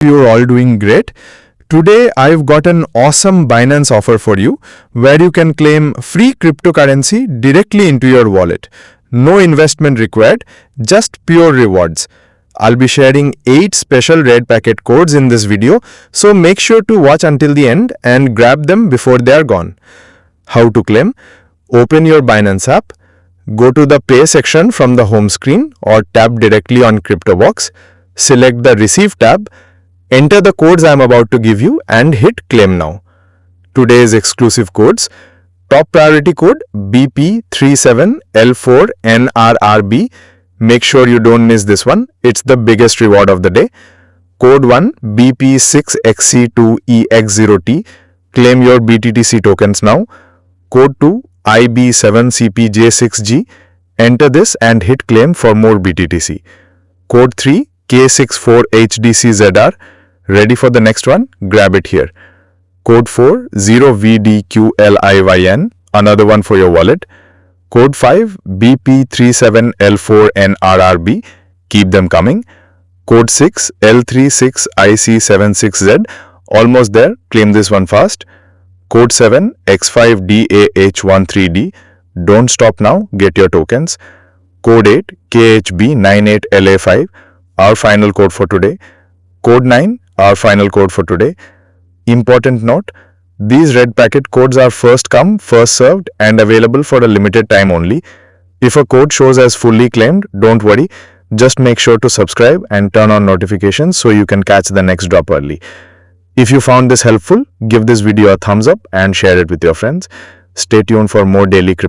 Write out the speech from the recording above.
You're all doing great. Today I've got an awesome Binance offer for you where you can claim free cryptocurrency directly into your wallet. No investment required, just pure rewards. I'll be sharing 8 special red packet codes in this video, so make sure to watch until the end and grab them before they are gone. How to claim? Open your Binance app, go to the Pay section from the home screen or tap directly on CryptoBox, select the Receive tab, enter the codes I am about to give you and hit Claim Now. Today's exclusive codes: top priority code BP37L4NRRB. Make sure you don't miss this one. It's the biggest reward of the day. Code 1 BP6XC2EX0T. Claim your BTTC tokens now. Code 2 IB7CPJ6G. Enter this and hit claim for more BTTC. Code 3 K64HDCZR. Ready for the next one? Grab it here. Code 4 0VDQLIYN. Another one for your wallet. Code 5 BP37L4NRRB. Keep them coming. Code 6 L36IC76Z. Almost there. Claim this one fast. Code 7 X5DAH13D. Don't stop now. Get your tokens. Code 8 KHB98LA5. Our final code for today. Code 9. Our final code for today. Important note: these red packet codes are first come, first served and available for a limited time only. If a code shows as fully claimed, don't worry. Just make sure to subscribe and turn on notifications so you can catch the next drop early. If you found this helpful, give this video a thumbs up and share it with your friends. Stay tuned for more daily crypto.